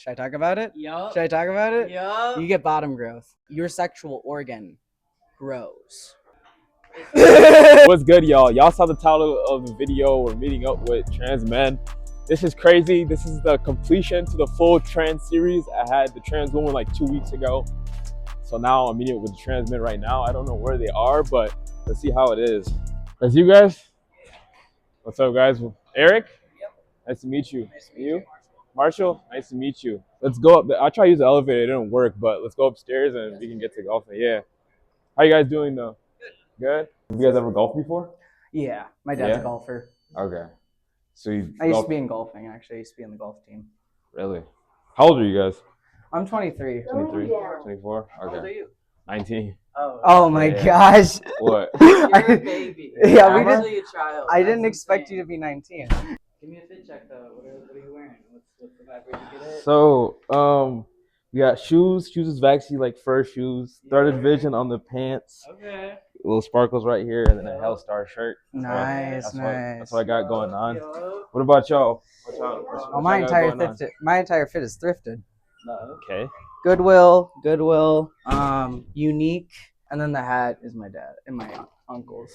Should I talk about it? Yup. Should I talk about it? Yup. You get bottom growth. Your sexual organ grows. What's good, y'all? Y'all saw the title of the video. We're meeting up with TransMen. This is crazy. This is the completion to the full trans series. I had the trans woman like 2 weeks ago. So now I'm meeting up with the trans men right now. I don't know where they are, but let's see how it is. That's you guys? What's up, guys? Eric? Yep. Nice to meet you. Nice to meet you. Marshall? Nice to meet you. Let's go up. I tried to use the elevator. It didn't work, but let's go upstairs and we can get to golfing. Yeah. How you guys doing, though? Good? Have you guys ever golfed before? Yeah, my dad's a golfer. Okay. So I used to be in golfing, actually. I used to be on the golf team. Really? How old are you guys? I'm 23. 23? 24? Okay. How old are you? 19. Oh my gosh. What? You're a baby. Yeah, I'm we didn't. actually a child. I didn't That's expect insane. you to be 19. Give me a fit check though. What are you wearing? What's the vibe? Where'd you get it? So, we got shoes. Shoes is actually like fur shoes. Third vision on the pants. Okay. Little sparkles right here, and then a Hellstar shirt. Nice, That's what I got going on. Yup. What about y'all? Oh, my entire fit is thrifted. Okay. Goodwill, Unique, and then the hat is my dad and my uncle's.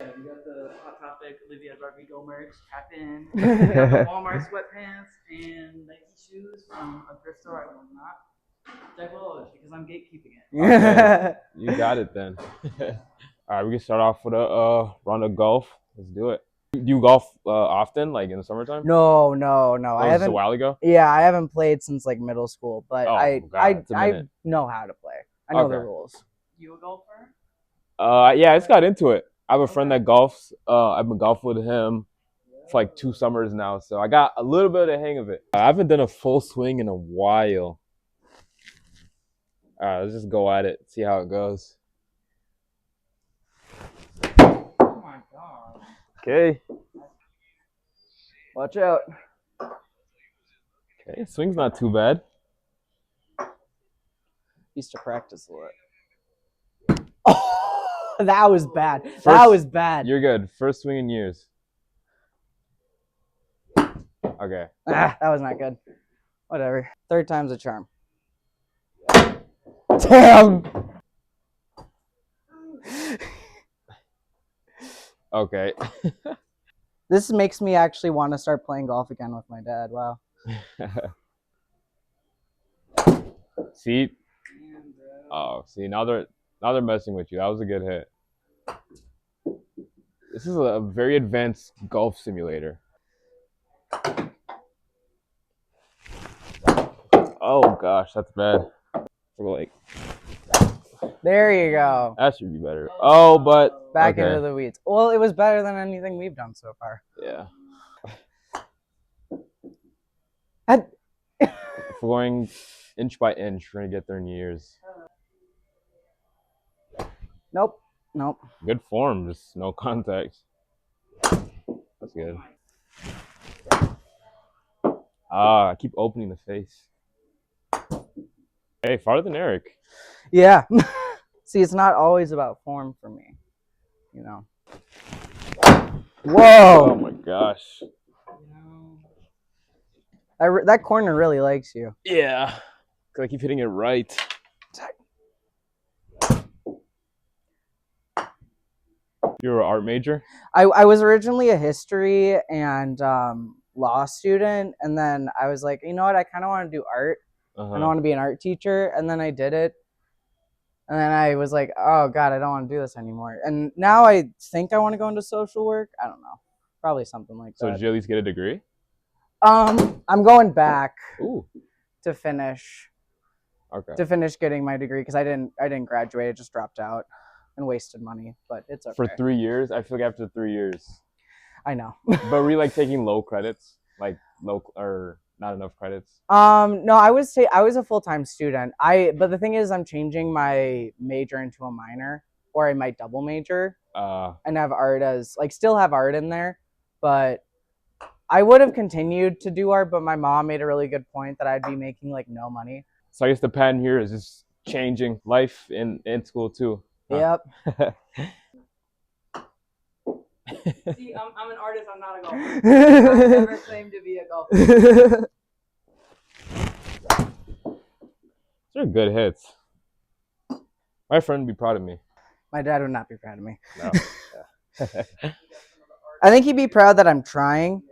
You got the Hot Topic Olivia Rodrigo merch, tap in. You got the Walmart sweatpants and Nike shoes from a thrift store I will not divulge because I'm gatekeeping it. Okay. You got it then. All right, we can start off with a round of golf. Let's do it. Do you golf often, like in the summertime? No. I I haven't. a while ago. Yeah, I haven't played since like middle school, but Oh, I it's a minute. know how to play. I know the Okay. rules. You a golfer? Yeah, I just got into it. I have a friend that golfs. I've been golfing with him for like 2 summers now, so I got a little bit of the hang of it. I haven't done a full swing in a while. All right, let's just go at it, see how it goes. Oh my god. Okay. Watch out. Okay, swing's not too bad. Used to practice a lot. Oh, that was bad. That was bad. You're good. First swing in years. Okay. That was not good. Whatever. Third time's a charm. Damn. Okay. This makes me actually want to start playing golf again with my dad. Wow. See? Damn, bro. Oh, see, now they're messing with you. That was a good hit. This is a very advanced golf simulator. Oh gosh, that's bad. Like, There you go. that should be better. Oh, but Back okay. into the weeds. Well, it was better than anything we've done so far. Yeah. I- If we're going inch by inch, we're gonna get there in years. Nope. Good form, just no contact. That's good. I keep opening the face. Hey, farther than Eric. Yeah. See, it's not always about form for me. You know. Oh Whoa. my gosh. You know, That corner really likes you. Yeah. Cause I keep hitting it right. You're an art major? I was originally a history and law student, and then I was like, you know what? I kind of want to do art. I don't want to be an art teacher, and then I did it. And then I was like, oh God, I don't want to do this anymore. And now I think I want to go into social work. I don't know. Probably something like So that. did you at least get a degree? I'm going back Ooh. to finish Okay. getting my degree because I didn't graduate. I just dropped out and wasted money, but it's okay. For 3 years? I feel like after 3 years. I know. But were you like taking low credits? Like low or not enough credits? No, I was a full-time student. But the thing is, I'm changing my major into a minor, or I might double major and have art as still have art in there. But I would have continued to do art, but my mom made a really good point that I'd be making no money. So I guess the pattern here is just changing life in school too. Yep. see, I'm an artist. I'm not a golfer. I never claimed to be a golfer. They're good hits. My friend would be proud of me. My dad would not be proud of me. No. I think he'd be proud that I'm trying.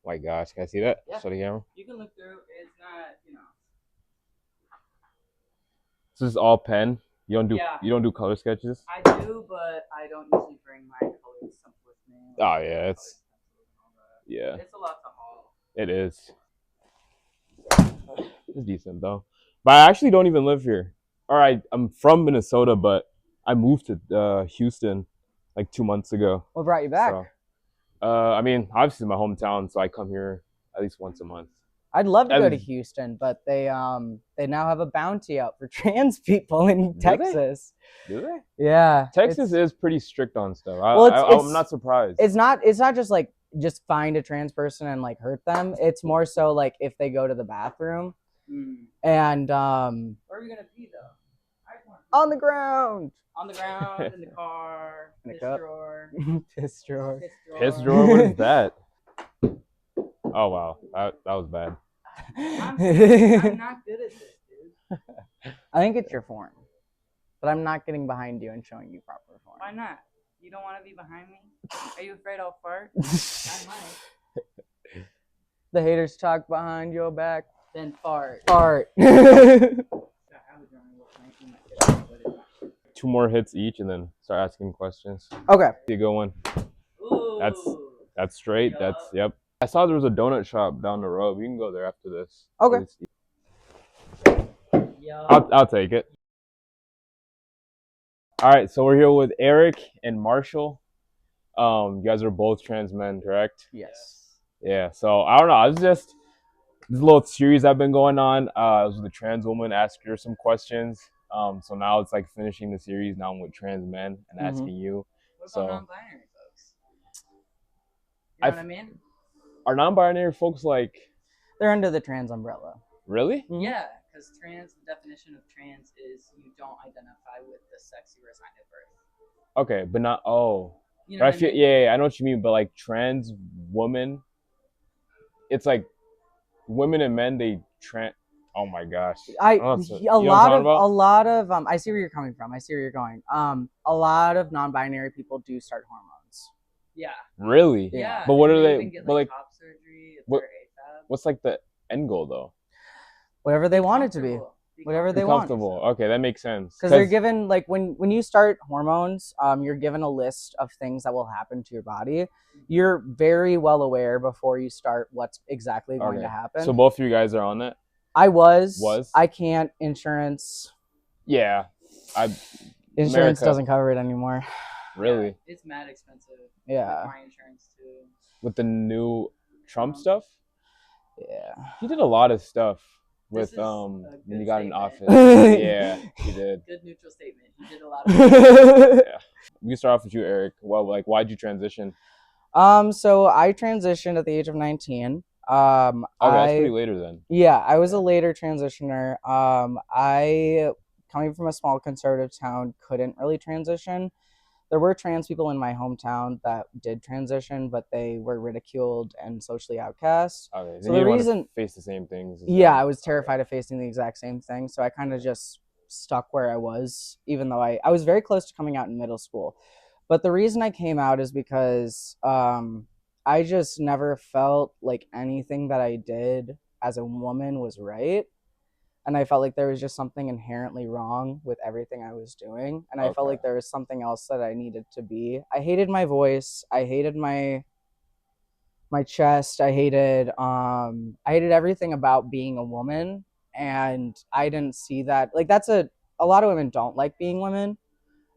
My gosh, can I see that? Yeah. Show the camera. You can look through. It's not, you know. This is all pen. You don't do Yeah. you don't do color sketches? I do, but I don't usually bring my colors with me. Oh yeah, it's It's a lot to haul. it is. It's decent though. But I actually don't even live here. All right, I'm from Minnesota, but I moved to Houston like 2 months ago. What brought you back? So, I mean, obviously my hometown, so I come here at least once a month. I'd love to go to Houston, but they now have a bounty out for trans people in Texas. Do they? Yeah. Texas is pretty strict on stuff. I'm not surprised. It's not just like just find a trans person and like hurt them. It's more so like if they go to the bathroom and where are we gonna be though? on the ground. On the ground, in the car, In a piss cup. drawer. Piss drawer. Piss drawer? What is that? Oh wow, that was bad. I'm not good at this, dude. I think it's your form, but I'm not getting behind you and showing you proper form. Why not? You don't want to be behind me? Are you afraid I'll fart? I might. The haters talk behind your back. Then fart. Fart. 2 more hits each, and then start asking questions. Okay. See a good one. Ooh. That's straight. Yup. That's yep. I saw there was a donut shop down the road. We can go there after this. Okay. I'll take it. All right, so we're here with Eric and Marshall. You guys are both trans men, correct? Yes. Yeah. So I don't know. It's just this little series I've been going on. It was with a trans woman, asked her some questions. So now it's like finishing the series. Now I'm with trans men and asking you. What So about non-binary folks? You know what I mean? Are non-binary folks like They're under the trans umbrella. really? Yeah, because trans, the definition of trans is you don't identify with the sex you were assigned at birth. Okay, but not You know But I what feel mean? yeah, I know what you mean. But like trans women, it's like women and men. They trans. Oh my gosh. A You know what I'm lot of I see where you're coming from. I see where you're going. A lot of non-binary people do start hormones. Yeah. Really? Yeah. But what and are they they? even get, But like, top surgery if what- they're AFAB. what's like the end goal though? Whatever they want it to be. Comfortable. Be Whatever they Be want. comfortable. Okay, that makes sense. Because they're given like when you start hormones, you're given a list of things that will happen to your body. You're very well aware before you start what's exactly going to happen. So both of you guys are on that? I was. Was? I can't. Insurance Yeah. Insurance America. doesn't cover it anymore. Really? Yeah, it's mad expensive. Yeah. With my insurance too. With the new Trump stuff? Yeah. He did a lot of stuff This with is a when he good got in statement. office. Yeah, he did. Good neutral statement. You did a lot of We can start off with you, Eric. Well, like, why'd you transition? So I transitioned at the age of 19. Okay, that's pretty later then. Yeah, I was a later transitioner. I, coming from a small conservative town, couldn't really transition. There were trans people in my hometown that did transition, but they were ridiculed and socially outcast. Okay, So the reason, to face the same things. yeah, I was terrified of facing the exact same thing. So I kind of just stuck where I was, even though I was very close to coming out in middle school. But the reason I came out is because I just never felt like anything that I did as a woman was right. And I felt like there was just something inherently wrong with everything I was doing. And I felt like there was something else that I needed to be. I hated my voice. I hated my chest. I hated everything about being a woman. And I didn't see that. Like that's a lot of women don't like being women.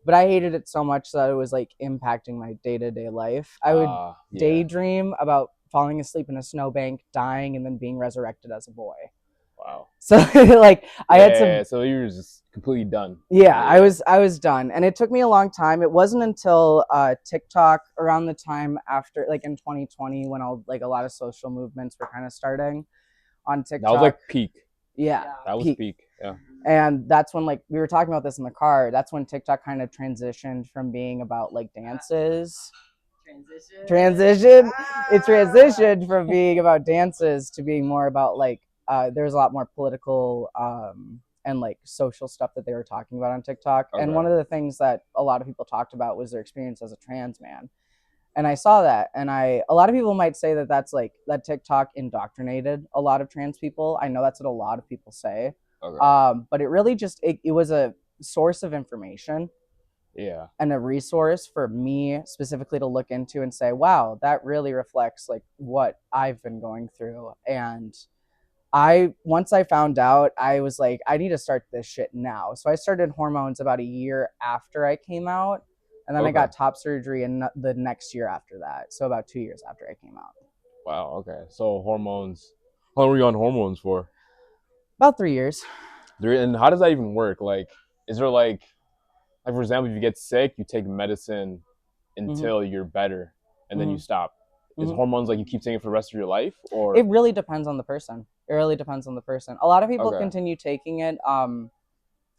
But I hated it so much that it was like impacting my day-to-day life. I would daydream about falling asleep in a snowbank, dying, and then being resurrected as a boy. Wow. So like I had some. So you were just completely done. Yeah, I was done, and it took me a long time. It wasn't until TikTok around the time after, like in 2020, when a lot of social movements were kind of starting on TikTok. That was like peak. Yeah, that was peak. Yeah. And that's when, like, we were talking about this in the car. That's when TikTok kind of transitioned from being about like dances. Transition. It transitioned from being about dances to being more about like. There's a lot more political and like social stuff that they were talking about on TikTok. Okay. And one of the things that a lot of people talked about was their experience as a trans man. And I saw that, and a lot of people might say that that's like that TikTok indoctrinated a lot of trans people. I know that's what a lot of people say. Okay. But it really just it was a source of information. Yeah. And a resource for me specifically to look into and say, wow, that really reflects like what I've been going through. And once I found out, I was like, I need to start this shit now. So I started hormones about a year after I came out. And then I got top surgery in the next year after that. So about 2 years after I came out. Wow. Okay. So hormones. How long were you on hormones for? About 3 years. And how does that even work? Like, is there like for example, if you get sick, you take medicine until you're better, and then you stop. Is hormones like you keep taking it for the rest of your life, or? It really depends on the person. It really depends on the person. A lot of people continue taking it.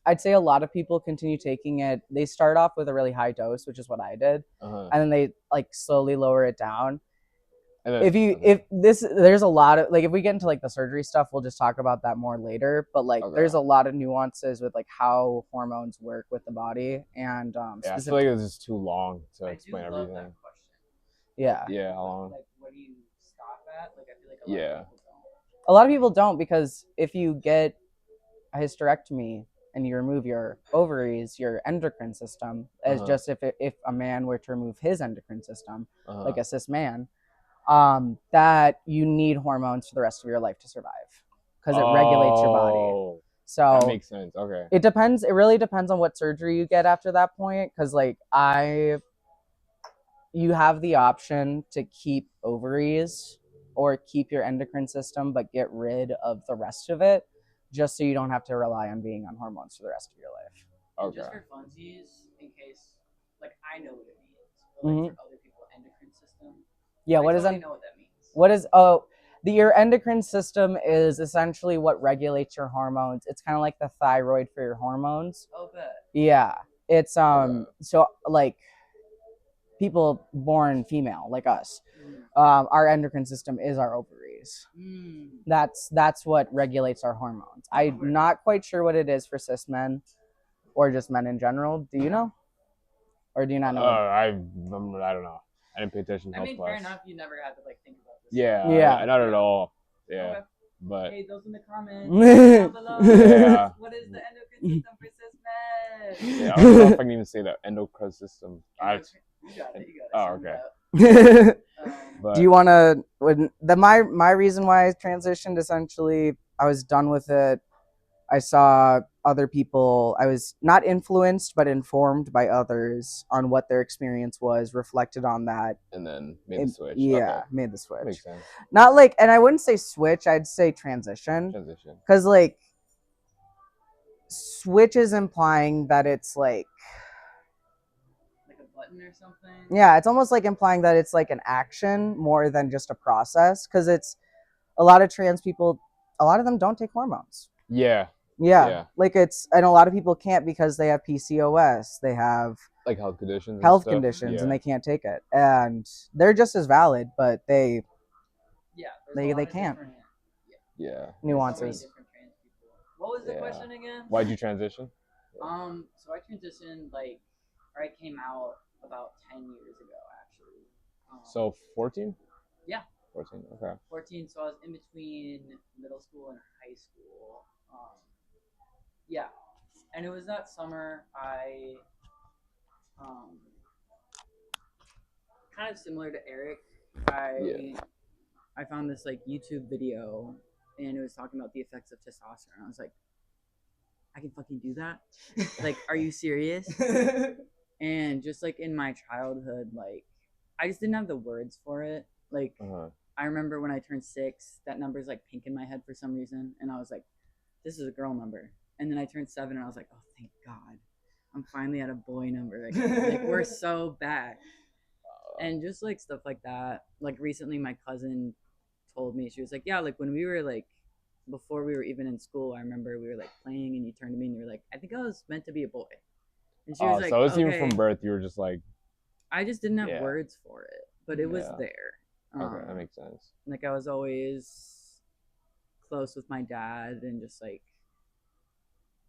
I'd say a lot of people continue taking it. They start off with a really high dose, which is what I did, and then they like slowly lower it down. And then, there's a lot of like, if we get into like the surgery stuff, we'll just talk about that more later. But like, there's a lot of nuances with like how hormones work with the body, and I feel like it's just too long to explain everything. That question. Yeah. Yeah. How long? Like, what do you stop at? Like, I feel like a lot of people don't, because if you get a hysterectomy and you remove your ovaries, your endocrine system, as just if a man were to remove his endocrine system, like a cis man. That you need hormones for the rest of your life to survive, because it regulates your body. So that makes sense. Okay. It depends. It really depends on what surgery you get after that point. Because like you have the option to keep ovaries or keep your endocrine system, but get rid of the rest of it, just so you don't have to rely on being on hormones for the rest of your life. Okay. Just for funsies, in case, like, I know what it means, but like for other people, endocrine system. Yeah, what I is that? know what that means. What is your endocrine system is essentially what regulates your hormones. It's kind of like the thyroid for your hormones. Oh, good. Yeah, it's so like people born female like us, our endocrine system is our ovaries. That's what regulates our hormones. I'm not quite sure what it is for cis men or just men in general. Do you know, or do you not know? I don't know. I didn't pay attention to health class. Fair enough. You never had to like think about this. Yeah, not at all. Yeah, okay. But hey, those in the comments down below. Yeah. What is the endocrine system for cis men? Yeah, I don't know if I can even say that endocrine system. You got it. Oh, okay. Do you want to? My reason why I transitioned, essentially, I was done with it. I saw other people. I was not influenced, but informed by others on what their experience was, reflected on that, and then made the switch. Yeah, made the switch. Makes sense. Not like, and I wouldn't say switch. I'd say transition. Because like, switch is implying that it's like a button or something. Yeah, it's almost like implying that it's like an action more than just a process. Because it's a lot of trans people. A lot of them don't take hormones. Yeah, like and a lot of people can't because they have PCOS, they have like health conditions, and they can't take it, and they're just as valid, but they can't. Nuances. What was the question again? Why'd you transition? So I transitioned or I came out about 10 years ago, actually. So 14? Yeah. 14. Okay. 14. So I was in between middle school and high school. Yeah, and it was that summer I, kind of similar to Eric, I found this YouTube video, and it was talking about the effects of testosterone. I was like, I can fucking do that? Are you serious? And just in my childhood, I just didn't have the words for it. I remember when I turned 6, that number's pink in my head for some reason, and I was like, this is a girl number. And then I turned 7 and I was like, oh, thank God. I'm finally at a boy number. We're so back. And just stuff like that. Recently my cousin told me, she was like, yeah, when we were before we were even in school, I remember we were playing and you turned to me and you were like, I think I was meant to be a boy. And she was like, so it's even from birth, you were just I just didn't have words for it, but it was there. Okay, that makes sense. I was always close with my dad and just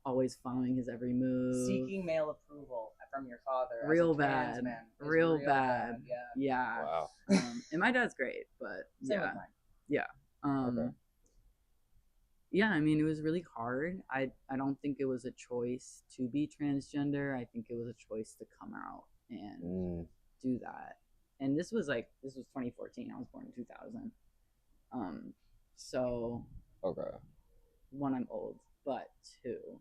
always following his every move. Seeking male approval from your father. Real as a bad. trans man is Real bad. Yeah. Wow. And my dad's great, but Same with mine. yeah. Okay. Yeah, I mean, it was really hard. I don't think it was a choice to be transgender. I think it was a choice to come out and do that. And this was 2014. I was born in 2000. So Okay. one, I'm old, but two,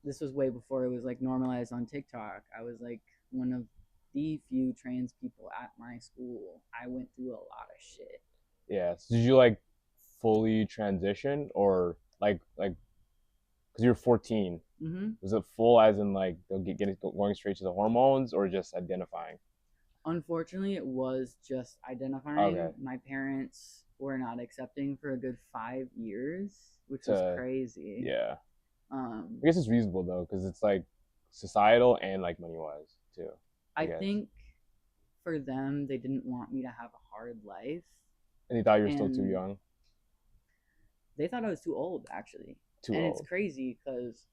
this was way before it was like normalized on TikTok. I was like one of the few trans people at my school. I went through a lot of shit. Yeah. So did you like fully transition or like because you're 14? Mm-hmm. Was it full as in like they'll going straight to the hormones or just identifying? Unfortunately, it was just identifying. Okay. My parents were not accepting for a good 5 years, which was crazy. Yeah. I guess it's reasonable though, because it's like societal and like money wise too. I think for them, they didn't want me to have a hard life. And they thought you were still too young? They thought I was too old, actually. Too old. It's crazy because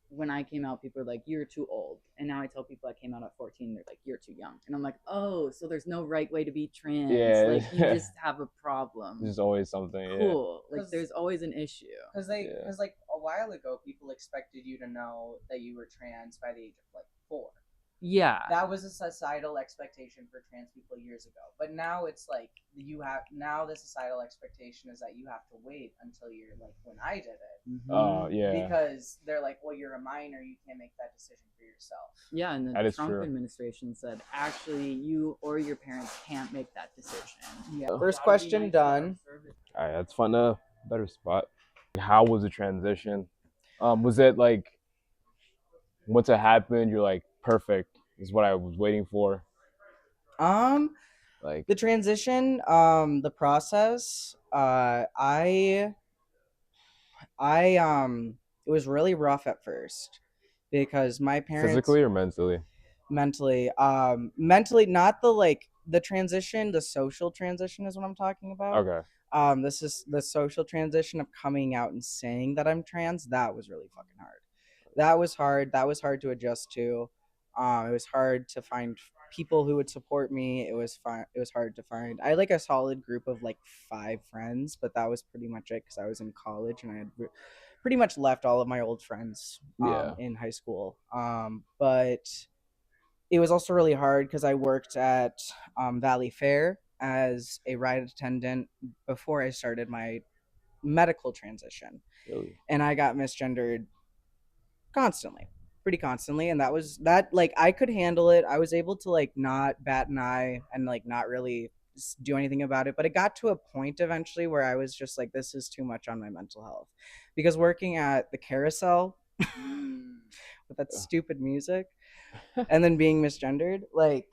when I came out, people were like, "You're too old." And now I tell people I came out at 14, they're like, "You're too young." And I'm like, "Oh, so there's no right way to be trans. Yeah. Like, you just have a problem." There's always something. Cool. Yeah. Like, there's always an issue. Because like a while ago, people expected you to know that you were trans by the age of like 4. Yeah. That was a societal expectation for trans people years ago. But now it's like the societal expectation is that you have to wait until you're like when I did it. Mm-hmm. Yeah. Because they're like, well, you're a minor, you can't make that decision for yourself. Yeah, and the Trump administration said, actually, you or your parents can't make that decision. Yeah. First question done. All right, let's find a better spot. How was the transition? Was it like once it happened, you're like, perfect, is what I was waiting for? Like the transition, the process, it was really rough at first because my parents, physically or mentally? Mentally, not the transition, the social transition is what I'm talking about. Okay. This is the social transition of coming out and saying that I'm trans. That was really fucking hard. That was hard to adjust to. It was hard to find people who would support me. It was hard to find. I had like a solid group of like 5 friends, but that was pretty much it because I was in college and I had pretty much left all of my old friends in high school. But it was also really hard because I worked at Valley Fair as a ride attendant before I started my medical transition. Really? And I got misgendered pretty constantly, and that like I could handle it. I was able to like not bat an eye and like not really do anything about it, but it got to a point eventually where I was just like, this is too much on my mental health, because working at the carousel with that stupid music and then being misgendered, like,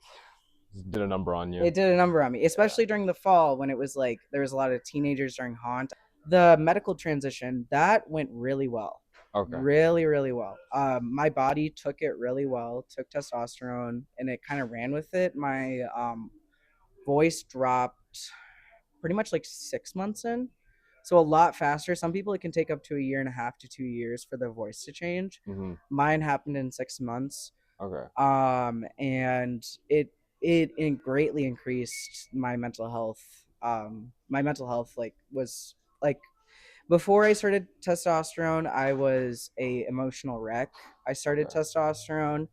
it did a number on you. It did a number on me, especially during the fall when it was like there was a lot of teenagers during haunt. The medical transition, that went really well. Okay. Really, really well. My body took it really well, took testosterone, and it kind of ran with it. My voice dropped pretty much like 6 months in. So a lot faster. Some people, it can take up to 1.5 to 2 years for their voice to change. Mm-hmm. Mine happened in 6 months. Okay. And it greatly increased my mental health. My mental health was before I started testosterone, I was a emotional wreck. I started testosterone.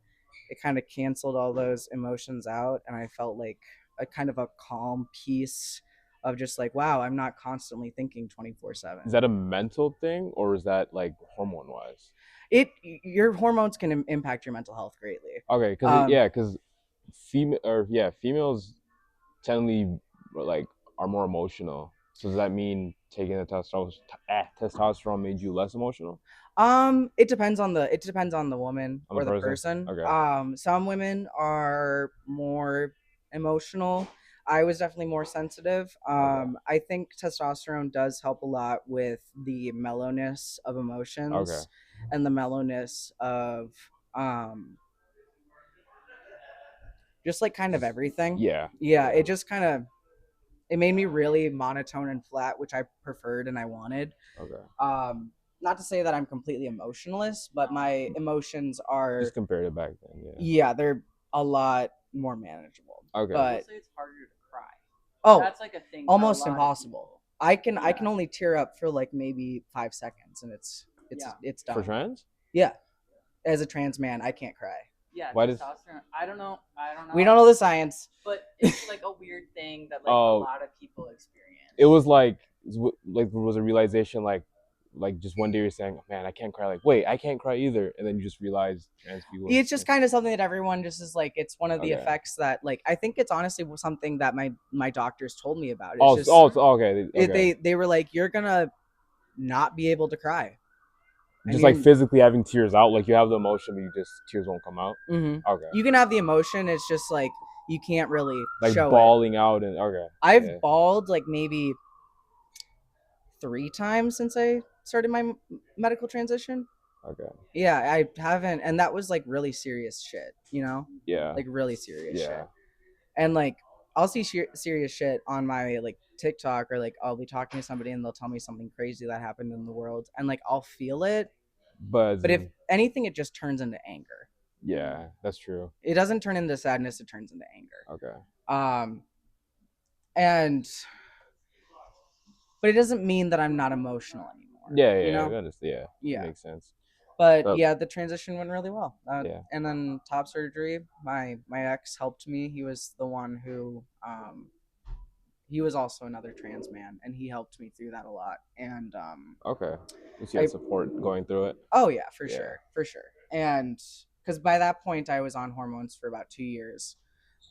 It kind of canceled all those emotions out, and I felt like a kind of a calm peace of just like, wow, I'm not constantly thinking 24/7. Is that a mental thing, or is that like hormone wise? Your hormones can impact your mental health greatly. Okay, because females generally like are more emotional. So does that mean taking the testosterone made you less emotional? It depends on the woman or the person. Okay. Some women are more emotional. I was definitely more sensitive. I think testosterone does help a lot with the mellowness of emotions and the mellowness of just like kind of everything. Yeah. It just kind of, it made me really monotone and flat, which I preferred and I wanted. Okay. not to say that I'm completely emotionless, but my emotions are Just compared to back then, yeah, they're a lot more manageable. Okay. But People say it's harder to cry. oh, That's like a thing. almost for a lot of impossible. people. I can only tear up for like maybe 5 seconds, and it's done. For trans? Yeah, as a trans man, I can't cry. Yeah, Why does testosterone? I don't know. We don't know the science, but it's like a weird thing that like Oh. a lot of people experience. it was like was a realization like just one day you're saying, man, I can't cry. Like, wait, I can't cry either, and then you just realize trans people. it's just kind of something that everyone just is like. It's one of the Okay. effects that like I think it's honestly something that my doctors told me about. It's okay. They were like, you're gonna not be able to cry. Just like physically having tears out, like you have the emotion, but tears won't come out. Mm-hmm. Okay. You can have the emotion. It's just like you can't really like show bawling out and okay. I've bawled like maybe 3 times since I started my medical transition. Okay. Yeah, I haven't, and that was like really serious shit, you know? Yeah. Like really serious shit. And like I'll see serious shit on my like TikTok, or like I'll be talking to somebody and they'll tell me something crazy that happened in the world, and like I'll feel it. But if anything, it just turns into anger. Yeah, that's true. It doesn't turn into sadness, it turns into anger. Okay. But it doesn't mean that I'm not emotional anymore. Yeah, you know? Yeah. Makes sense. But yeah, the transition went really well. Yeah. And then top surgery, my ex helped me. He was the one who he was also another trans man, and he helped me through that a lot. And okay, so you had support going through it. Oh yeah, for sure. And because by that point I was on hormones for about 2 years,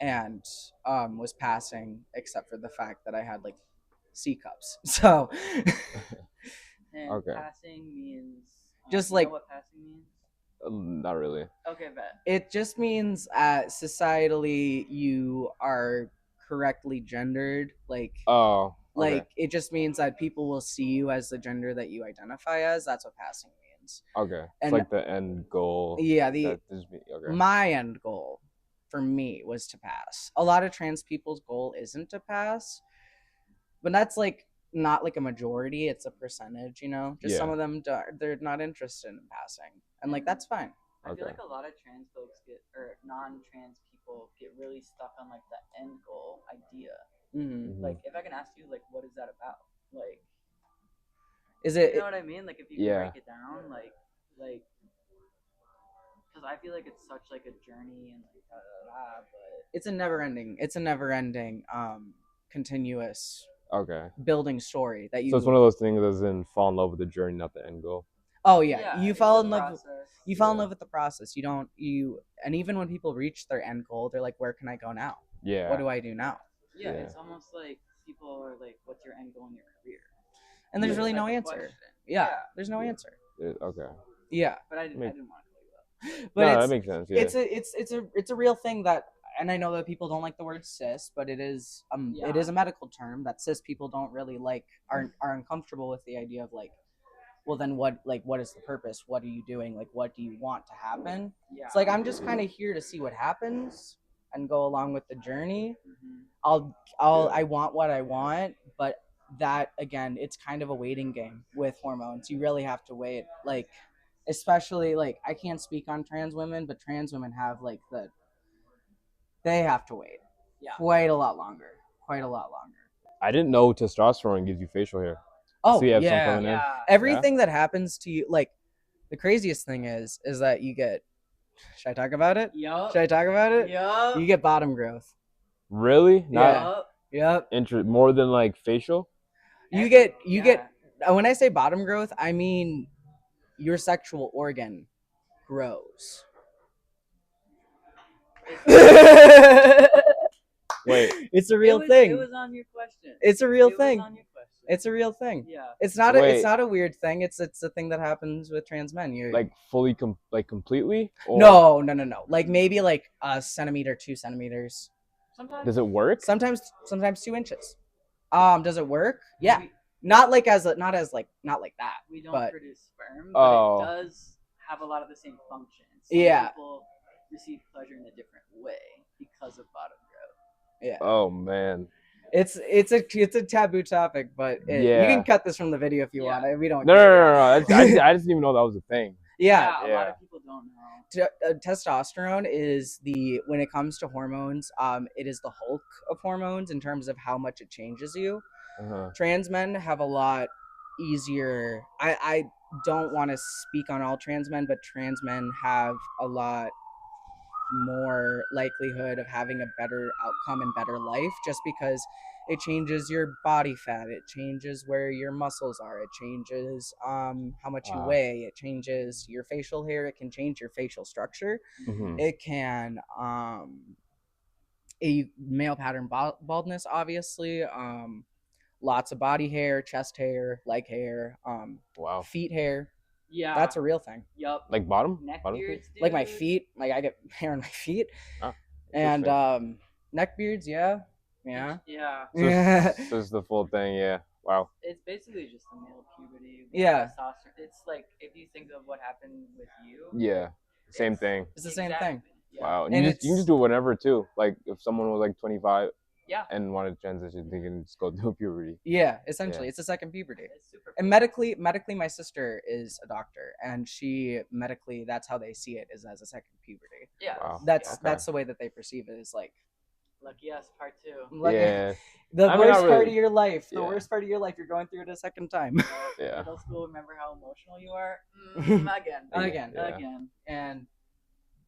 and was passing, except for the fact that I had like C cups. So and okay. Passing means just you like know what passing means? Not really. Okay, bet. It just means societally you are correctly gendered. Like like it just means that people will see you as the gender that you identify as. That's what passing means. Okay. And it's like the end goal. Yeah, my end goal for me was to pass. A lot of trans people's goal isn't to pass, but that's like not like a majority. It's a percentage, you know. Just some of them they're not interested in passing, and like that's fine. I feel like a lot of trans folks or non-trans people get really stuck on like the end goal idea. Mm-hmm. Like, if I can ask you, like, what is that about? Like, is it? You know what I mean? Like, if you can break it down, like, because I feel like it's such like a journey and like but it's a never-ending. Continuous. Okay. Building story that you. So it's one of those things that doesn't fall in love with the journey, not the end goal. Oh yeah, you fall in love. You fall in love with the process. And even when people reach their end goal, they're like, "Where can I go now? Yeah. What do I do now?" Yeah, it's almost like people are like, "What's your end goal in your career?" And there's really no answer. Yeah, there's no answer. Okay. Yeah, but I didn't want to call you up. But that makes sense. Yeah. It's a real thing that, and I know that people don't like the word cis, but it is a medical term that cis people don't really like, are uncomfortable with the idea of like, well then what is the purpose? What are you doing? Like, what do you want to happen? Yeah. It's like, I'm just kind of here to see what happens and go along with the journey. Mm-hmm. I want what I want, but that again, it's kind of a waiting game with hormones. You really have to wait, like, especially like, I can't speak on trans women, but trans women have like they have to wait quite a lot longer. I didn't know testosterone gives you facial hair. Oh, so you have some coming in. Everything that happens to you, like, the craziest thing is that you get, should I talk about it? Yup. Should I talk about it? Yup. You get bottom growth. Really? Yep. More than like facial? You get, when I say bottom growth, I mean your sexual organ grows. Wait. It's a real thing. It was on your question. It's a real thing. Was on your question. It's a real thing. Yeah. It's not a weird thing. It's a thing that happens with trans men. You like fully completely? Or... No. Like maybe like a centimeter, 2 centimeters. Sometimes. Does it work? Sometimes 2 inches. Does it work? Yeah. Not like that. We don't but, produce sperm, but it does have a lot of the same functions. People receive pleasure in a different way because of bottom growth. Yeah. Oh man. It's a taboo topic, but you can cut this from the video if you want. We don't. No. I just didn't even know that was a thing. Yeah, a lot of people don't know. Testosterone is when it comes to hormones, it is the Hulk of hormones in terms of how much it changes you. Trans men have a lot easier. I don't want to speak on all trans men, but trans men have a lot more likelihood of having a better outcome and better life, just because it changes your body fat, it changes where your muscles are, it changes how much you weigh, it changes your facial hair, it can change your facial structure. It can a male pattern baldness, obviously, lots of body hair, chest hair, leg hair, feet hair. Yeah, that's a real thing. Yup. Like bottom beards, like my feet, like I get hair on my feet. And neck beards. Yeah. So it's the full thing. Yeah. Wow. It's basically just the male puberty. Testosterone. It's like, if you think of what happened with you. Yeah. Same thing. It's the same thing. Yeah. Wow. And you can just do it whenever too. Like if someone was like 25. Yeah. And wanted to transition, they can just go through puberty. Yeah, essentially, it's a second puberty. It's super cool. And medically, my sister is a doctor, and medically, that's how they see it, is as a second puberty. Yeah. Wow. That's the way that they perceive it, is like. Lucky us, part 2. The worst part of your life. The worst part of your life. You're going through it a second time. Middle school. Remember how emotional you are? Again. And.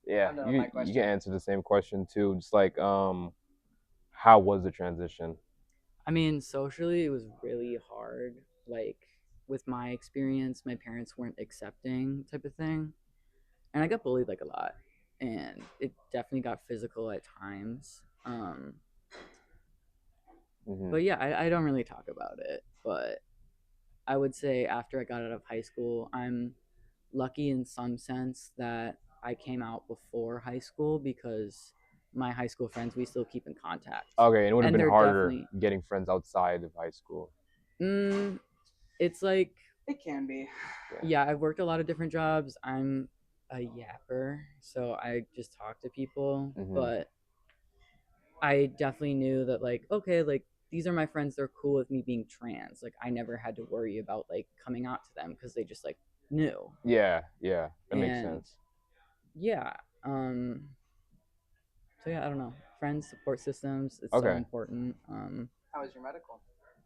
You can answer the same question too. Just like how was the transition? I mean, socially, it was really hard. Like, with my experience, my parents weren't accepting, type of thing. And I got bullied, like, a lot. And it definitely got physical at times. But yeah, I don't really talk about it. But I would say after I got out of high school, I'm lucky in some sense that I came out before high school, because my high school friends, we still keep in contact. Okay, and it would have been harder getting friends outside of high school. It's like, it can be. Yeah, I've worked a lot of different jobs. I'm a yapper, so I just talk to people. But I definitely knew that, like, okay, like, these are my friends, they're cool with me being trans. Like, I never had to worry about, like, coming out to them, because they just, like, knew. Yeah, that makes sense. Yeah. So yeah, I don't know. Friends, support systems, it's so important. How was your medical?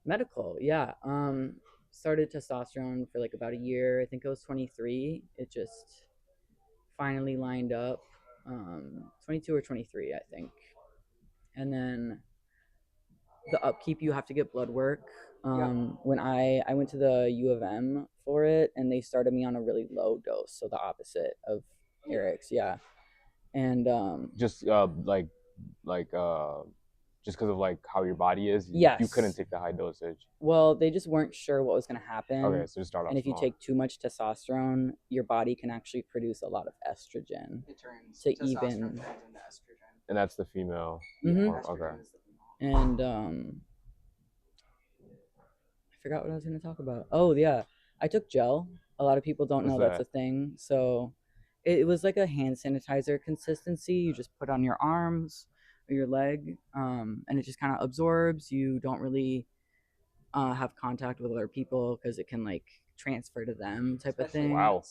Medical, yeah. Started testosterone for like about a year. I think I was 23. It just finally lined up. 22 or 23, I think. And then the upkeep, you have to get blood work. When I went to the U of M for it, and they started me on a really low dose, so the opposite of Eric's, and just just because of like how your body is, you couldn't take the high dosage. Well, they just weren't sure what was going to happen. Okay, so just start off. And if you take too much testosterone, your body can actually produce a lot of estrogen. It turns to testosterone even turns into estrogen. And that's the female. Okay. And I forgot what I was going to talk about. Oh yeah, I took gel. A lot of people don't know that's a thing. So it was like a hand sanitizer consistency. You just put on your arms or your leg, and it just kind of absorbs. You don't really have contact with other people, because it can like transfer to them, type of thing. Wow.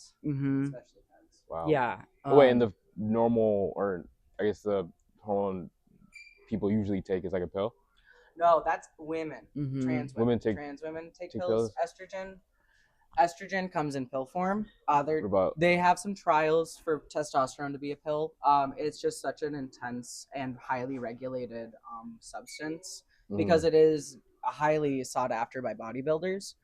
Wow. Yeah. Wait, and the normal, or I guess the hormone people usually take is like a pill? No, that's women. Trans women. Trans women take pills. Estrogen comes in pill form. They have some trials for testosterone to be a pill. It's just such an intense and highly regulated substance, because it is highly sought after by bodybuilders.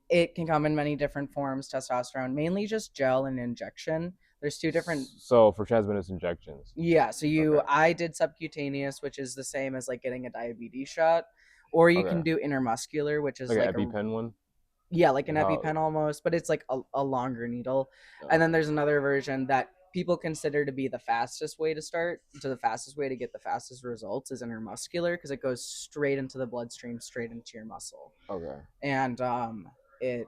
It can come in many different forms. Testosterone, mainly just gel and injection. There's two different. So for trans men, it's injections. Yeah. So I did subcutaneous, which is the same as like getting a diabetes shot. Or you can do intermuscular, which is like an EpiPen one? Yeah, like an EpiPen almost, but it's like a longer needle. And then there's another version that people consider to be the fastest way to start. So the fastest way to get the fastest results is intermuscular, because it goes straight into the bloodstream, straight into your muscle. Okay. And it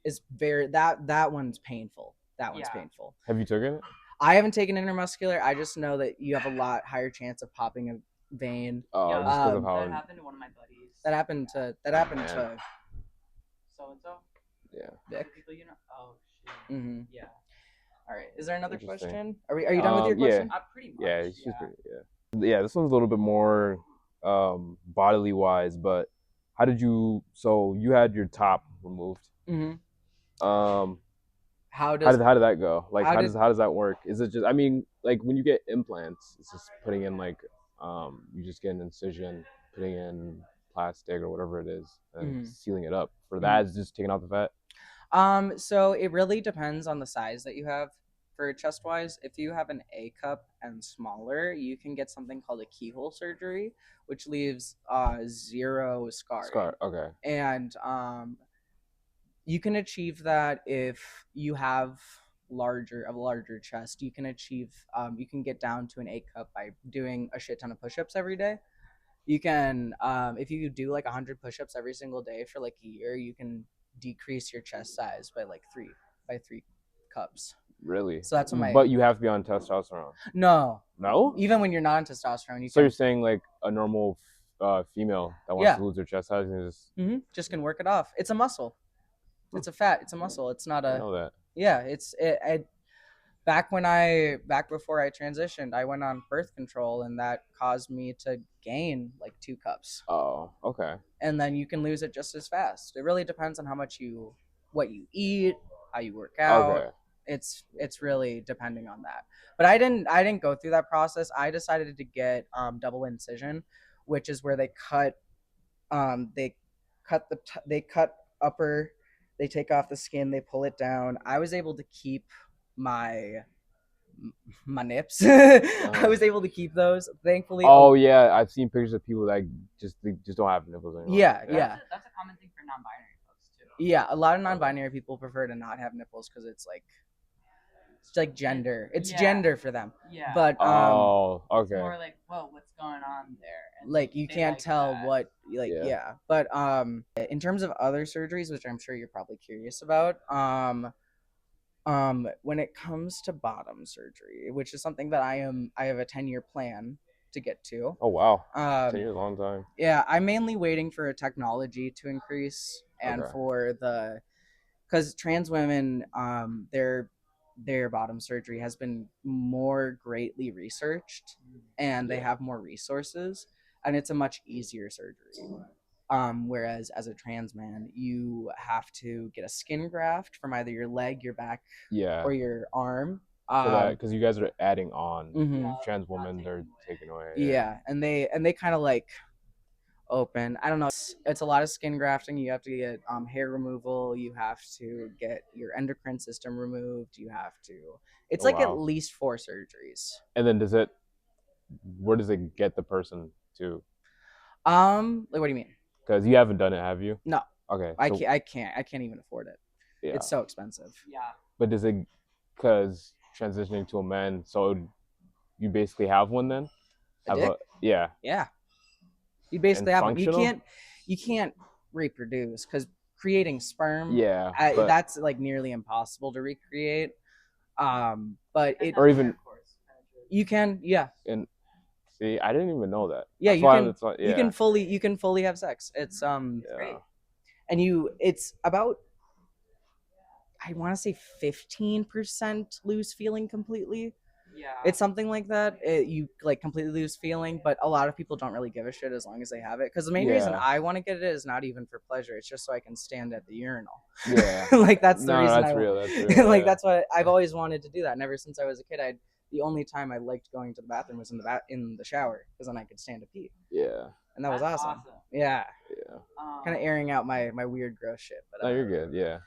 is that one's painful. That one's painful. Have you taken it? I haven't taken intramuscular. I just know that you have a lot higher chance of popping a vein. Oh, just because of how. That happened to one of my buddies. That happened to So and so. Yeah. Vic. People you know. Oh shit. Mm-hmm. Yeah. All right. Is there another Interesting. question? Are you done with your question? Pretty much. Yeah, it's just yeah. This one's a little bit more bodily wise, but how did you? So you had your top removed. Mm-hmm. How did that go? Like, how does that work? Is it just? I mean, like when you get implants, it's just putting in like you just get an incision, putting in plastic or whatever it is, and sealing it up. For that, it's just taking out the fat. So it really depends on the size that you have. For chest wise, if you have an A cup and smaller, you can get something called a keyhole surgery, which leaves 0 scar. Okay. And you can achieve that if you have a larger chest. You can achieve you can get down to an A cup by doing a shit ton of push-ups every day. You can if you do like 100 push-ups every single day for like a year, you can decrease your chest size by like 3 cups. Really? So that's what But you have to be on testosterone. No. Even when you're not on testosterone, you're saying like a normal female that wants to lose their chest size and just can work it off. It's a muscle. It's a fat. It's a muscle. It's not a. I know that. Yeah, back before I transitioned, I went on birth control, and that caused me to gain like 2 cups. Oh, okay. And then you can lose it just as fast. It really depends on what you eat, how you work out. Okay. It's really depending on that. But I didn't go through that process. I decided to get double incision, which is where they cut upper, they take off the skin, they pull it down. I was able to keep my nips. I was able to keep those, thankfully. Oh yeah, I've seen pictures of people that just don't have nipples anymore. Yeah. That's a common thing for non-binary folks too. Yeah, a lot of non-binary people prefer to not have nipples because it's like gender. It's gender for them. Yeah. But okay. It's more like, whoa, what's going on there? And like you can't tell that. what But in terms of other surgeries, which I'm sure you're probably curious about, when it comes to bottom surgery, which is something that I have a 10-year plan to get to. Oh wow. 10 years, a long time. Yeah, I'm mainly waiting for a technology to increase and because trans women, their bottom surgery has been more greatly researched and they have more resources and it's a much easier surgery. Whereas as a trans man, you have to get a skin graft from either your leg, your back, or your arm. Because you guys are adding on trans women, they're taking away. Yeah, and they kind of like open. I don't know. It's a lot of skin grafting. You have to get hair removal. You have to get your endocrine system removed. You have to. It's at least 4 surgeries. And then where does it get the person to? Like what do you mean? Because you haven't done it, have you? No. Okay. I can't even afford it. Yeah. It's so expensive. Yeah. But because transitioning to a man, so you basically have one then? A dick? Yeah. Yeah. You basically have one. You can't reproduce because creating sperm. Yeah. That's like nearly impossible to recreate. But or even you can. Yeah. And see, I didn't even know that. Yeah, you can fully have sex. It's great. And it's about, I want to say 15% lose feeling completely. Yeah. It's something like that. You like completely lose feeling, but a lot of people don't really give a shit as long as they have it. Because the main reason I want to get it is not even for pleasure. It's just so I can stand at the urinal. Yeah. Like that's the reason. That's real. Like that's what I've always wanted to do that. And ever since I was a kid, the only time I liked going to the bathroom was in the shower because then I could stand to pee. Yeah. And that was awesome. Yeah. Yeah. Kind of airing out my weird gross shit. But no, you're good. Yeah.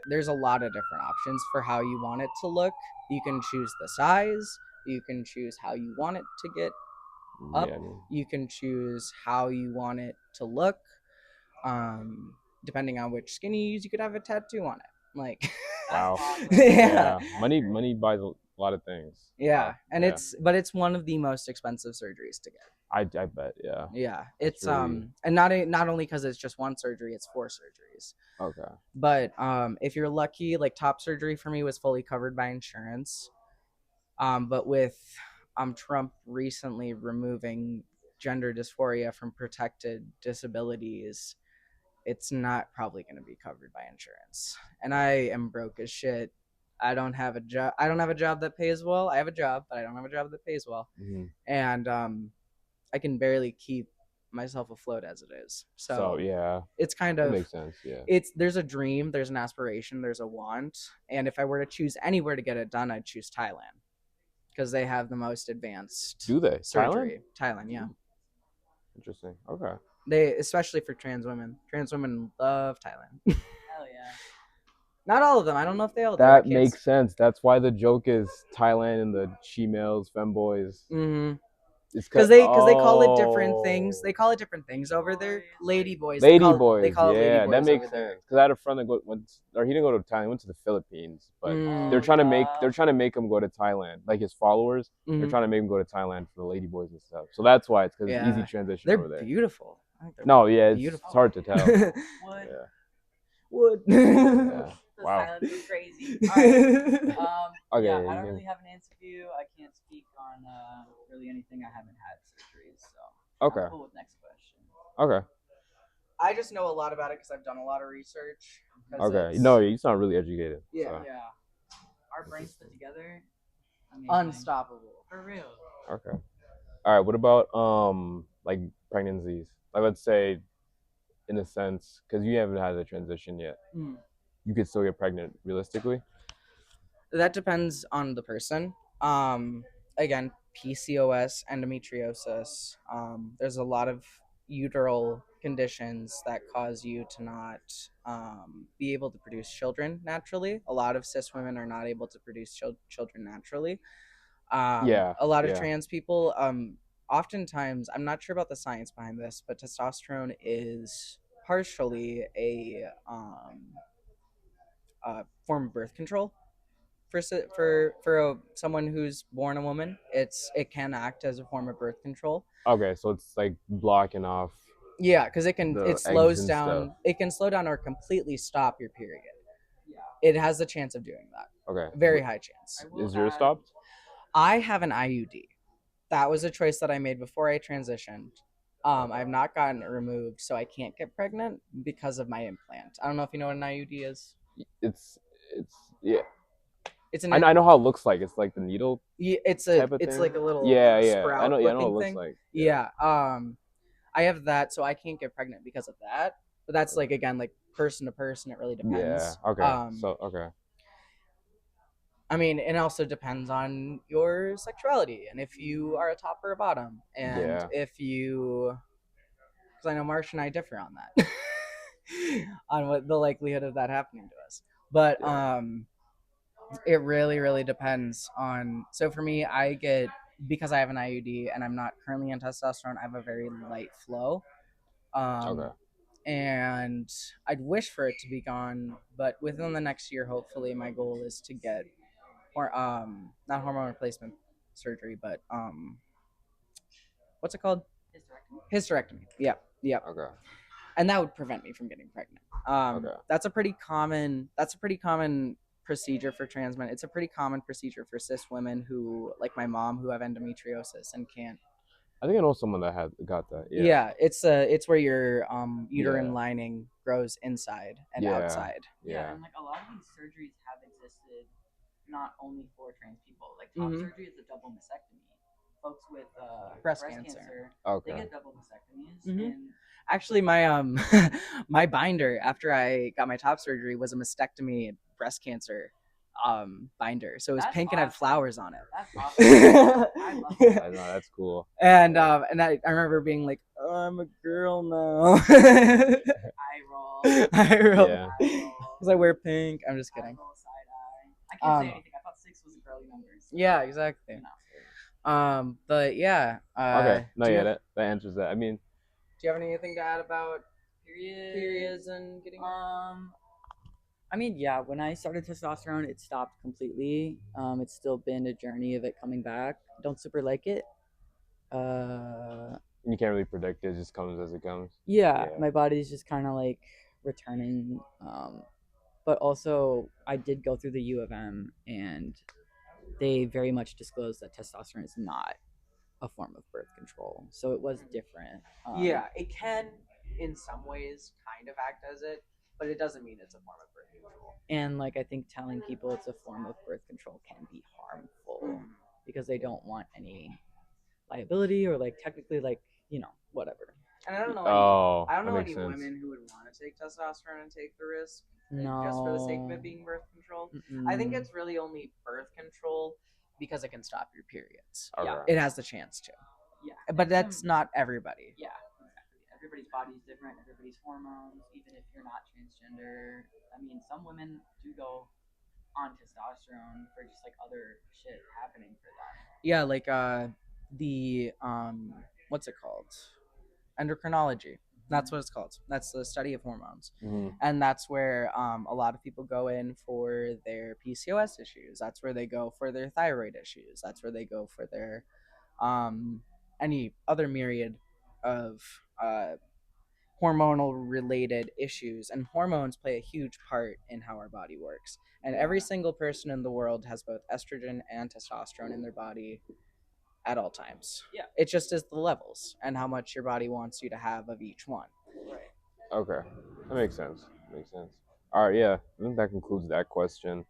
There's a lot of different options for how you want it to look. You can choose the size. You can choose how you want it to get up. Yeah, you can choose how you want it to look. Depending on which skin you use, you could have a tattoo on it. Like. Wow. Yeah. Money buys a lot of things. Yeah, and it's one of the most expensive surgeries to get. I bet. Yeah. Yeah, it's really... and not only because it's just one surgery, it's 4 surgeries. Okay. But if you're lucky, like top surgery for me was fully covered by insurance. But with Trump recently removing gender dysphoria from protected disabilities, it's not probably going to be covered by insurance. And I am broke as shit. I don't have a job. I don't have a job that pays well. I have a job, but I don't have a job that pays well. Mm-hmm. And I can barely keep myself afloat as it is. So yeah, it's kind that of makes sense. Yeah, there's a dream, there's an aspiration, there's a want. And if I were to choose anywhere to get it done, I'd choose Thailand because they have the most advanced surgery. Thailand, yeah. Interesting. Okay. They, especially for trans women love Thailand. Hell yeah. Not all of them. I don't know if they all do. That makes sense. That's why the joke is Thailand and the she-males, femboys. Mm-hmm. It's because they call it different things. They call it different things over there. Lady boys. Lady boys. They call it lady boys that makes over sense. Because I had a friend that he didn't go to Thailand. He went to the Philippines, but they're trying to make him go to Thailand. Like his followers, they're trying to make him go to Thailand for the lady boys and stuff. So that's why it's because it's easy transition over there. They're beautiful. It's hard to tell. Wood. Yeah. Wood. The Wow. silence was crazy. All right. Okay. Yeah, I don't really have an answer for you. I can't speak on really anything. I haven't had surgeries, so. Okay. Cool with next question. Okay. I just know a lot about it because I've done a lot of research. Okay. No, you sound really educated. Yeah. So. Yeah. Our brains put together. Amazing. Unstoppable. For real. Okay. All right. What about like pregnancies? Like let's say, in a sense, because you haven't had the transition yet, you could still get pregnant realistically. That depends on the person. Again, PCOS, endometriosis. There's a lot of uteral conditions that cause you to not be able to produce children naturally. A lot of cis women are not able to produce children naturally. A lot of trans people, oftentimes, I'm not sure about the science behind this, but testosterone is partially a form of birth control. For someone who's born a woman, it can act as a form of birth control. Okay, so it's like blocking off. Yeah, because it slows down. Stuff. It can slow down or completely stop your period. Yeah, it has the chance of doing that. Okay, very high chance. Is yours stopped? I have an IUD. That was a choice that I made before I transitioned. I've not gotten it removed, so I can't get pregnant because of my implant. I don't know if you know what an IUD is. It's yeah. I know how it looks like. It's like the needle. Yeah, it's like a little sprout. I know what it looks thing. like. Yeah. I have that, so I can't get pregnant because of that. But that's like again, like person to person, it really depends. Yeah. Okay. Okay. I mean, it also depends on your sexuality and if you are a top or a bottom, and if you, because I know Marsh and I differ on that, on what the likelihood of that happening to us. But it really, really depends on. So for me, because I have an IUD and I'm not currently on testosterone, I have a very light flow. And I'd wish for it to be gone, but within the next year, hopefully, my goal is to get, not hormone replacement surgery, but what's it called? Hysterectomy. Yeah. Okay. And that would prevent me from getting pregnant. That's a pretty common procedure for trans men. It's a pretty common procedure for cis women who, like my mom, who have endometriosis and can't. I think I know someone that got that. Yeah, it's where your uterine lining grows inside and outside. Yeah, and like a lot of these surgeries have existed not only for trans people. Like top surgery is a double mastectomy. Folks with breast cancer, they get double mastectomies. And actually, my my binder after I got my top surgery was a mastectomy breast cancer binder, so it was pink and had flowers on it. That's awesome. I love that. I know, that's cool. And I remember being like, oh, I'm a girl now. I roll. Yeah. Because I wear pink. I'm just kidding. I can't say anything. I thought 6 was a girly number. So yeah, exactly. No. But yeah. Okay. No, that answers that. I mean, do you have anything to add about periods and getting? I mean, yeah. When I started testosterone, it stopped completely. It's still been a journey of it coming back. Don't super like it. You can't really predict it. It just comes as it comes. Yeah. My body's just kind of like returning. But also, I did go through the U of M, and they very much disclosed that testosterone is not a form of birth control. So it was different. Yeah, it can, in some ways, kind of act as it, but it doesn't mean it's a form of birth control. And like I think telling people it's a form of birth control can be harmful because they don't want any liability or like technically like, you know, whatever. And I don't know any women who would want to take testosterone and take the risk just for the sake of it being birth control. I think it's really only birth control because it can stop your periods. Okay. It has the chance to. Yeah. But that's not everybody. Yeah, exactly. Everybody's body's different, everybody's hormones, even if you're not transgender. I mean, some women do go on testosterone for just like other shit happening for them. Yeah, like the what's it called? Endocrinology. That's what it's called. That's the study of hormones. And that's where a lot of people go in for their PCOS issues. That's where they go for their thyroid issues. That's where they go for their any other myriad of hormonal related issues. And hormones play a huge part in how our body works. And every single person in the world has both estrogen and testosterone in their body at all times. Yeah. It just is the levels and how much your body wants you to have of each one. Right. Okay. That makes sense. All right, yeah. I think that concludes that question.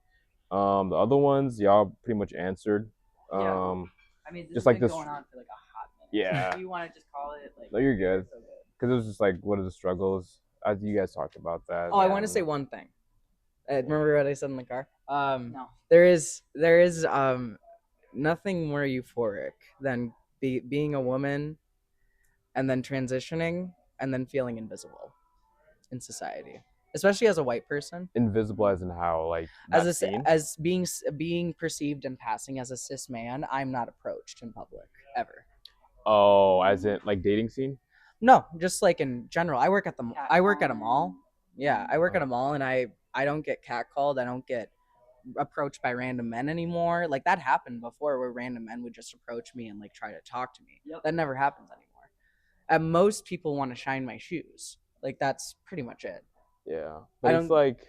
The other ones, y'all pretty much answered. I mean, this just has like been this going on for like a hot minute. Yeah. Do you want to just call it like? No, you're good. So good. Because it was just like, what are the struggles? You guys talked about that. Oh, I want to say one thing. Remember what I said in the car? No. There is nothing more euphoric than being a woman and then transitioning and then feeling invisible in society, especially as a white person. Invisible as in how, like, as being perceived and passing as a cis man. I'm not approached in public ever. Oh, as in like dating scene? No, just like in general. I work at a mall. Yeah, I work at a mall, and I don't get catcalled. I don't get approached by random men anymore. Like that happened before, where random men would just approach me and like try to talk to me. That never happens anymore. And most people want to shine my shoes. Like that's pretty much it. Yeah, but it's like,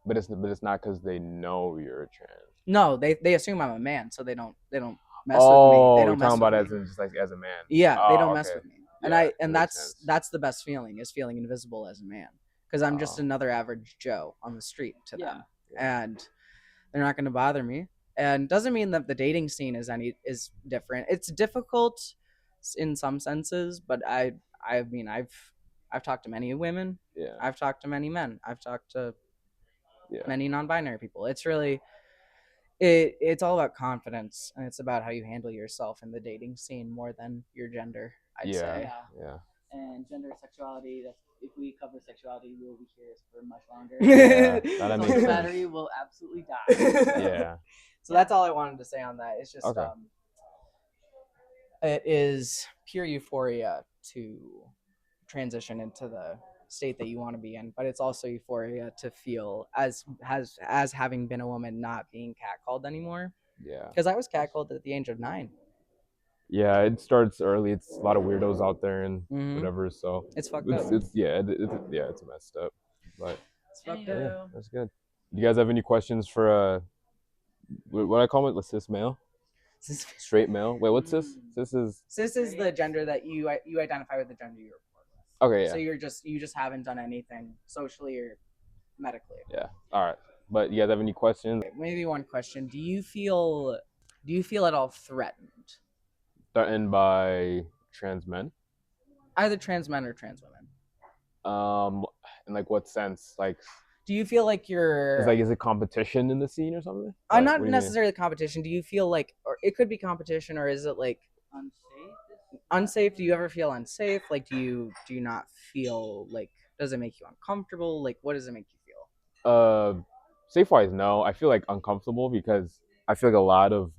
but it's not because they know you're a trans. No, they assume I'm a man, so they don't mess with me. They don't talking about as in just like as a man. Yeah, they don't mess with me. Yeah, and that's the best feeling, is feeling invisible as a man, because I'm just another average Joe on the street to them, and they're not going to bother me. And doesn't mean that the dating scene is different. It's difficult in some senses, but I mean I've talked to many women. Yeah. I've talked to many men. I've talked to many non-binary people. It's really it's all about confidence, and it's about how you handle yourself in the dating scene more than your gender, I'd say. Yeah. And gender, sexuality, that's, if we cover sexuality, we'll be here for much longer. That makes sense. Battery will absolutely die. Yeah. So that's all I wanted to say on that. It's just it is pure euphoria to transition into the state that you want to be in, but it's also euphoria to feel as having been a woman, not being catcalled anymore. Yeah. Because I was catcalled at the age of 9. Yeah, it starts early. It's a lot of weirdos out there and whatever. So it's fucked up. It's messed up. But it's fucked yeah, up. that's good. Do you guys have any questions for what I call it? Cis male? Straight male? Wait, what's cis? Cis is the gender that you identify with, the gender you're born with. Okay, yeah. So you just haven't done anything socially or medically. Yeah. All right. But you guys have any questions? Okay, maybe one question. Do you feel at all threatened? Threatened by trans men? Either trans men or trans women. In like what sense? Like, do you feel like is it competition in the scene or something? Not necessarily competition. Do you feel like, or it could be competition, or is it like unsafe? Do you ever feel unsafe? Like, do you not feel like, does it make you uncomfortable? Like, what does it make you feel? Safe wise, no. I feel like uncomfortable because I feel like a lot of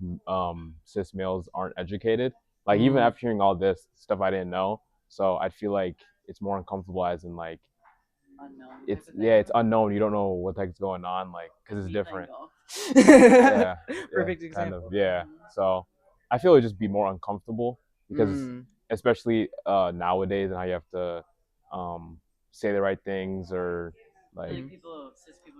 cis males aren't educated. Like even after hearing all this stuff I didn't know, so I feel like it's more uncomfortable as in like unknown. It's unknown. You don't know what the heck's going on, like because it's different. Perfect example. Kind of, yeah. So I feel it would just be more uncomfortable because especially nowadays and how you have to say the right things or like cis people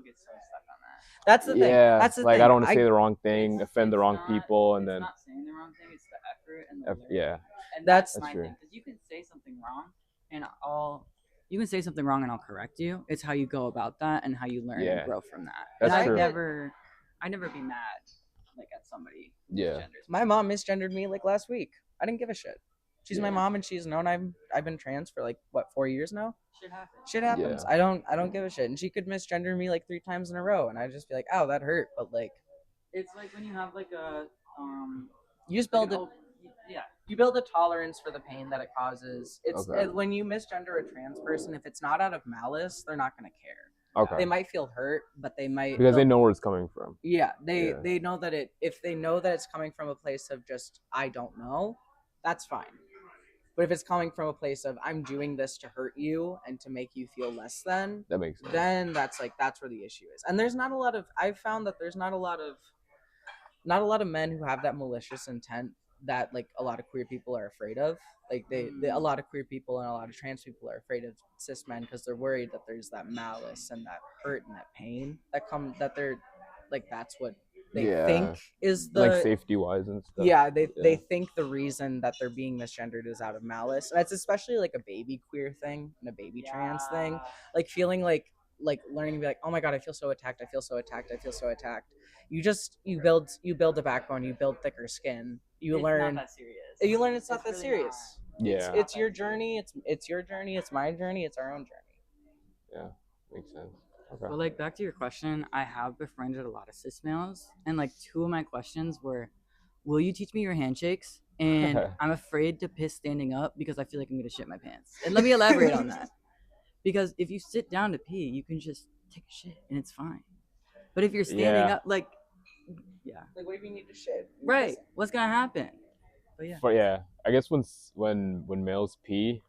get so stuck on that. That's the thing. Yeah, That's the like thing. I don't want to say the wrong thing, offend the wrong people, and it's then not saying the wrong thing. It's the effort and the learning. yeah, And that's my true. thing, because you can say something wrong, and I'll correct you. It's how you go about that and how you learn and grow from that. That's and true. I never be mad like at somebody. Yeah. My mom misgendered me like last week. I didn't give a shit. She's my mom, and she's known I've been trans for like 4 years now. Shit happens. Yeah. I don't give a shit. And she could misgender me like 3 times in a row, and I'd just be like, "Oh, that hurt." But like, it's like when you have like a you just build it. Yeah. You build a tolerance for the pain that it causes. It's Okay. when you misgender a trans person, if it's not out of malice, they're not gonna care. Okay. They might feel hurt, but they might because they know where it's coming from. Yeah, they know that if they know that it's coming from a place of just I don't know, that's fine. But if it's coming from a place of I'm doing this to hurt you and to make you feel less than, That makes sense. then that's where the issue is. And there's not a lot of I've found that there's not a lot of men who have that malicious intent that like a lot of queer people are afraid of. Like a lot of queer people and a lot of trans people are afraid of cis men because they're worried that there's that malice and that hurt and that pain that they're like that's what they think is the like safety wise and stuff. Yeah, they think the reason that they're being misgendered is out of malice. And it's especially like a baby queer thing and a baby trans thing. Like feeling like learning to be like, oh my god, I feel so attacked. You build a backbone, you build thicker skin. You learn it's not that serious. Yeah. It's your journey, it's your journey, it's my journey, it's our own journey. Yeah, makes sense. Okay. But like back to your question, I have befriended a lot of cis males, and like 2 of my questions were, will you teach me your handshakes? And I'm afraid to piss standing up because I feel like I'm gonna shit my pants. And let me elaborate on that. Because if you sit down to pee, you can just take a shit and it's fine. But if you're standing up, like what if you need to shit? Right. What's gonna happen? But yeah. But yeah, I guess when males pee,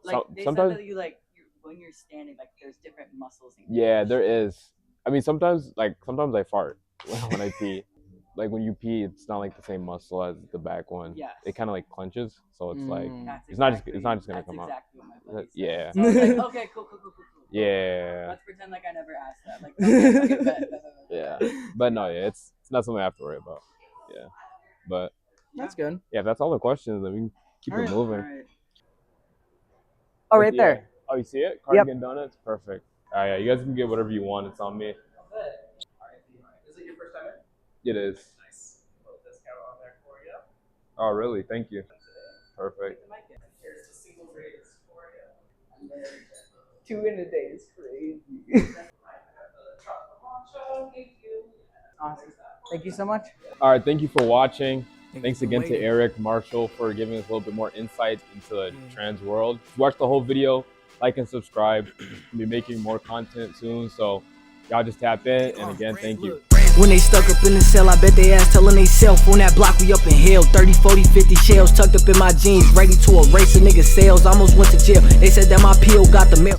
like they sometimes said that when you're standing, like there's different muscles. Yeah, there is. I mean, sometimes I fart when I pee. Like when you pee, it's not like the same muscle as the back one. Yeah. It kind of like clenches, so it's like it's exactly, not just gonna come exactly out. What my buddy said. Yeah. So I was like, okay, cool. Yeah. Let's pretend like I never asked that. Like, okay, bet. Yeah. But no, yeah, it's not something I have to worry about. Yeah. But that's good. Yeah, if that's all the questions, then we can keep it moving. Right. Oh, right there. Oh, you see it? Cardigan Donuts? Perfect. All right, yeah, you guys can get whatever you want. It's on me. Is it your first time It is. Nice. A little discount on there for you. Oh, really? Thank you. Perfect. Here's the single raise for you. 2 in a day is crazy. Awesome. Thank you so much. All right, thank you for watching. Thanks again to Eric Marshall for giving us a little bit more insight into the trans world. Watch the whole video, like and subscribe. We'll be making more content soon, so y'all just tap in. And again, thank you. When they stuck up in the cell, I bet they ass telling they self. On that block, we up in hell. 30, 40, 50 shells tucked up in my jeans, ready to erase a nigga's sales. Almost went to jail. They said that my PO got the mail.